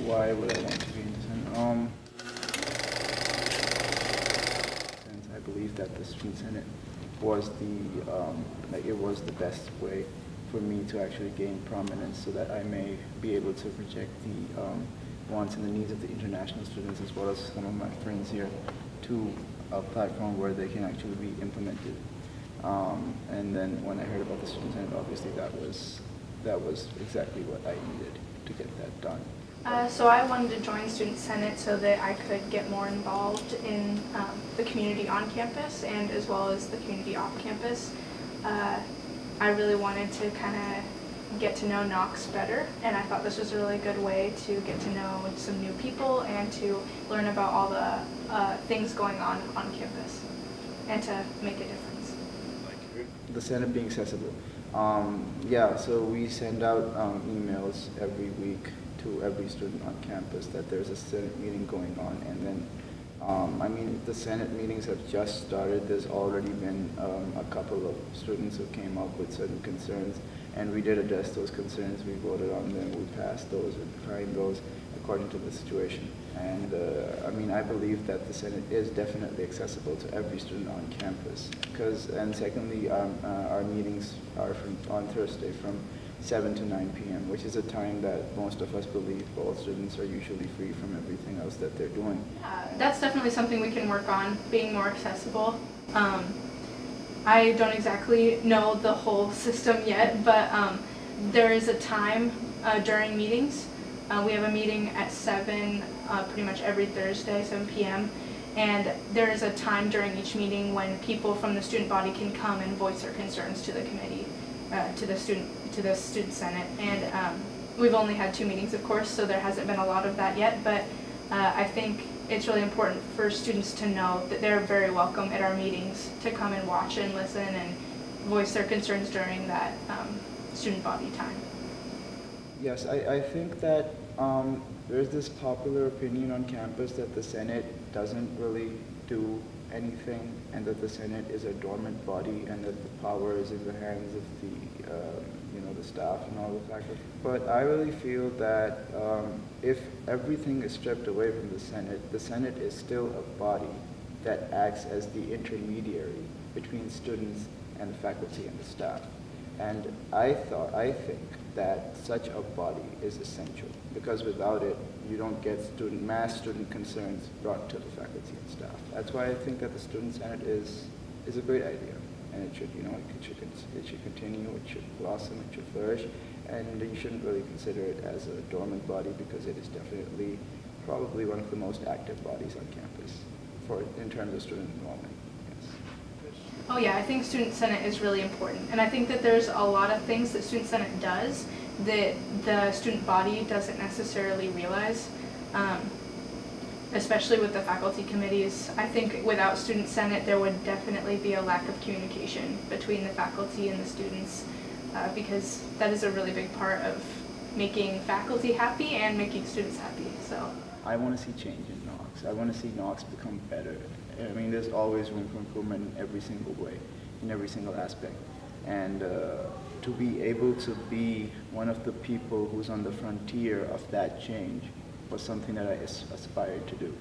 Why would I want to be in the Senate? Since I believe that the Student Senate was it was the best way for me to actually gain prominence, so that I may be able to project the wants and the needs of the international students, as well as some of my friends here, to a platform where they can actually be implemented. And then when I heard about the Student Senate, obviously that was exactly what I needed to get that done. So I wanted to join Student Senate so that I could get more involved in the community on campus and as well as the community off campus. I really wanted to kind of get to know Knox better, and I thought this was a really good way to get to know some new people and to learn about all the things going on campus and to make a difference. The Senate being accessible. Yeah, so we send out emails every week to every student on campus that there's a Senate meeting going on, and then I mean, the Senate meetings have just started. There's already been a couple of students who came up with certain concerns, and we did address those concerns. We voted on them, we passed those, we declined those according to the situation. And I mean, I believe that the Senate is definitely accessible to every student on campus. And secondly, our meetings are on Thursday from 7 to 9 p.m., which is a time that most of us believe all students are usually free from everything else that they're doing. That's definitely something we can work on, being more accessible. I don't exactly know the whole system yet, but there is a time during meetings. We have a meeting at 7 pretty much every Thursday, 7 p.m., and there is a time during each meeting when people from the student body can come and voice their concerns to the committee, to the student senate. And we've only had 2 meetings, of course, so there hasn't been a lot of that yet, but I think it's really important for students to know that they're very welcome at our meetings to come and watch and listen and voice their concerns during that student body time. Yes, I think that there's this popular opinion on campus that the Senate doesn't really do anything, and that the Senate is a dormant body, and that the power is in the hands of the the staff and all the faculty. But I really feel that if everything is stripped away from the Senate is still a body that acts as the intermediary between students and the faculty and the staff. And I think that such a body is essential, because without it, you don't get mass student concerns brought to the faculty and staff. That's why I think that the Student Senate is a great idea, and it should, it should continue, it should blossom, it should flourish, and you shouldn't really consider it as a dormant body, because it is definitely probably one of the most active bodies on campus in terms of student enrollment. Oh yeah, I think Student Senate is really important, and I think that there's a lot of things that Student Senate does that the student body doesn't necessarily realize, especially with the faculty committees. I think without Student Senate there would definitely be a lack of communication between the faculty and the students, because that is a really big part of making faculty happy and making students happy. So I want to see change in Knox. I want to see Knox become better. I mean, there's always room for improvement in every single way, in every single aspect. And to be able to be one of the people who's on the frontier of that change was something that I aspired to do.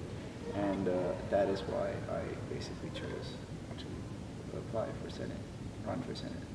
And that is why I basically chose to apply for Senate, run for Senate.